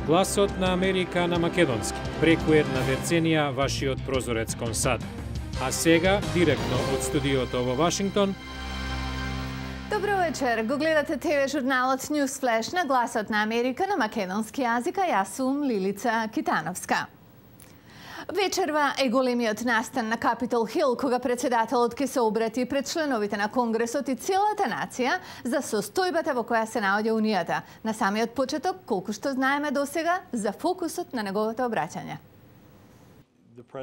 Гласот на Америка на македонски. Преку една деценија вашиот прозорец кон САД. А сега, директно од студиото во Вашингтон. Добро вечер. Го гледате ТВ журналот News Flash на Гласот на Америка на македонски јазик, а јас сум Лилица Китановска. Вечерва е големиот настан на Капитол Хил, кога председателот ќе се обрати пред членовите на Конгресот и целата нација за состојбата во која се наоѓа Унијата. На самиот почеток, колку што знаеме досега, за фокусот на неговото обраќање.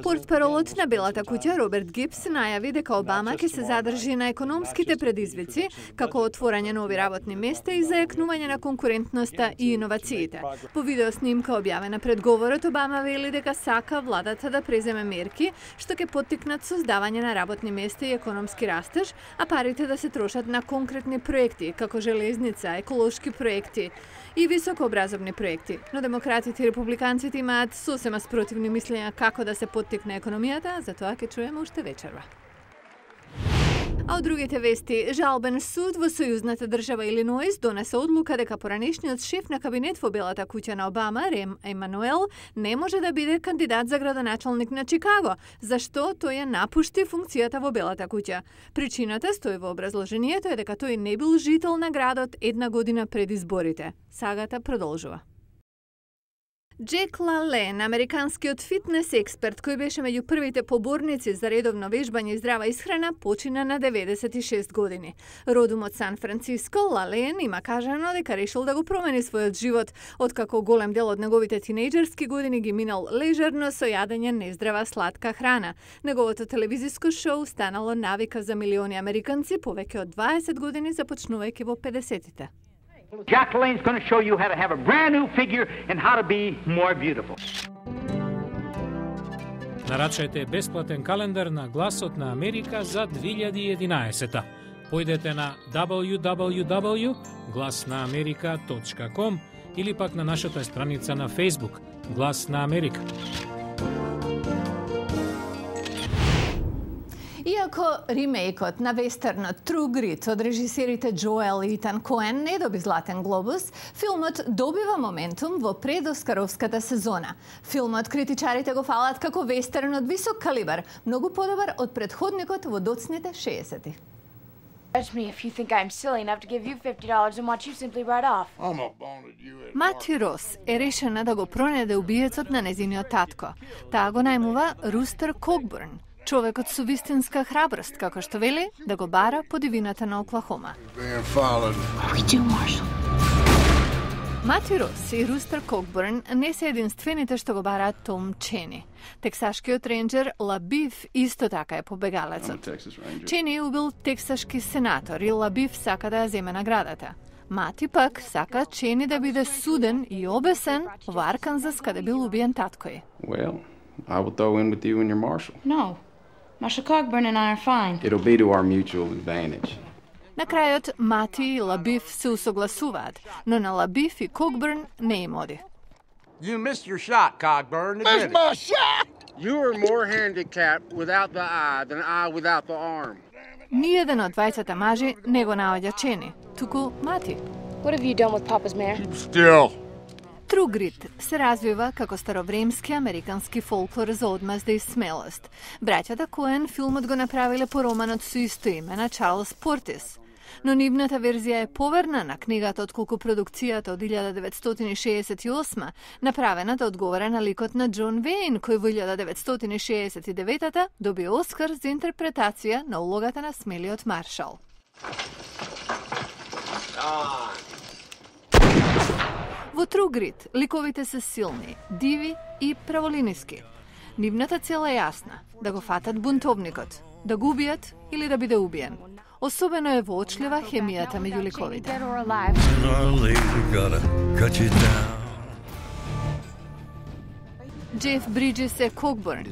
Портпаролот на Белата куќа Роберт Гибс најави дека Обама ќе се задржи на економските предизвици, како отворање нови работни места и зајакнување на конкурентноста и иновациите. По видеоснимка објавена пред говорот, Обама вели дека сака владата да преземе мерки што ќе поттикнат создавање на работни места и економски растеж, а парите да се трошат на конкретни проекти, како железница, еколошки проекти и високообразовни проекти. Но демократите и републиканците имаат сосема спротивни мислења како да се поттикне економијата, затоа ќе чуеме уште вечерва. А од другите вести, жалбен суд во сојузната држава Илиноис донесе одлука дека поранешниот шеф на кабинет во Белата куќа на Обама, Рем Емануел, не може да биде кандидат за градоначалник на Чикаго, зашто тој ја напушти функцијата во Белата куќа. Причината стои во образложението е дека тој не бил жител на градот една година пред изборите. Сагата продолжува. Джек Лален, американскиот фитнес експерт кој беше меѓу првите поборници за редовно вежбање и здрава исхрана, почина на 96 години. Родом од Сан Франциско, Лален има кажано дека решил да го промени својот живот, откако голем дел од неговите тинејџерски години ги минал лежерно со јадење нездрава сладка храна. Неговото телевизиско шоу станало навика за милиони американци повеќе од 20 години, започнувајќи во 50-тите. Jack Lane's going to show you how to have a brand new figure and how to be more beautiful. Нарачајте бесплатен календар на Гласот на Америка за 2011. Појдете на www.glasnaamerika.com или пак на нашата страница на Facebook Глас на Америка. Иако ремейкот на вестернот True Grit од режисерите Джоел и Итан Коен не доби Златен глобус, филмот добива моментум во предоскаровската сезона. Филмот критичарите го фалат како вестерн од висок калибар, многу подобар од претходникот во доцните 60-ти. Мати Рос е решена да го пронајде убиецот на незиниот татко. Таа го најмува Рустер Кокбурн, човекот со вистинска храброст, како што вели, да го бара по дивината на Оклахома. Мати Рос и Рустер Кокбурн не се единствените што го бараат Том Чени. Тексашкиот ренџер Лабиф исто така е побегалецот. Чени убил тексашки сенатор и Лабиф сака да ја земе наградата. Мати пак сака Чени да биде суден и обесен во Арканзас каде бил убиен таткој. Well, I will throw in with you and your marshal. No. Marshal Cogburn and I are fine. It'll be to our mutual advantage. На крајот, Мати и Лабиф се усогласуваат, но на Лабиф и Кокбурн не им оди. You missed your shot, Cogburn. Missed my shot! You are more handicapped without the eye than I without the arm. Ниеден од двајцата мажи не го наоѓа Чени, туку Мати. What have you done with Papa's mare? Keep still. True Grit се развива како старовремски американски фолклор за одмазда и смелост. Браќата Коен филмот го направиле по романот со исто име на Чарлс Портис. Но нивната верзија е поверна на книгата отколку продукцијата од 1968, направена да одговара на ликот на Џон Вејн, кој во 1969 доби Оскар за интерпретација на улогата на смелиот маршал. Во True Grit ликовите се силни, диви и праволиниски. Нивната цел е јасна – да го фатат бунтовникот, да го убијат или да биде убиен. Особено е воочлива хемијата меѓу ликовите. Джеф Бриджес е Кокбурн,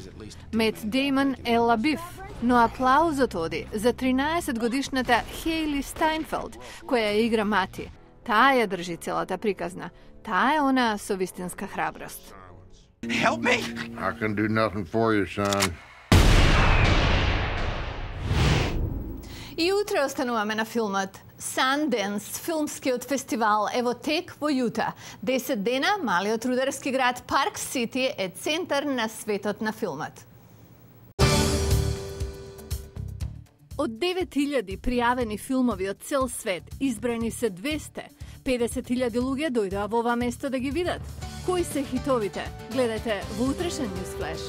Мет Деймон е Лабиф, но аплаузот оди за 13-годишната Хейли Стајнфелд, која ја игра Мати. Таа ја држи целата приказна. Таа е она со вистинска храброст. Help me! I can do nothing for you, son. И утре остануваме на филмот Sundance, филмскиот фестивал, ево тек во Јута. 10 дена, малиот рударски град Парк Сити е центар на светот на филмот. Од 9000 пријавени филмови од цел свет, избрани се 200. 50.000 луѓе дојдоа во ова место да ги видат. Кои се хитовите? Гледате во утрешен Ньюсфлеш.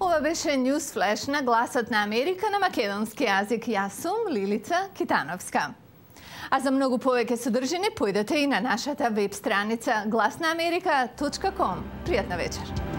Ова беше Ньюсфлеш на Гласот на Америка на македонски јазик. Јас сум Лилица Китановска. А за многу повеќе содржини појдете и на нашата веб страница glasnaamerika.com. Пријатна вечер.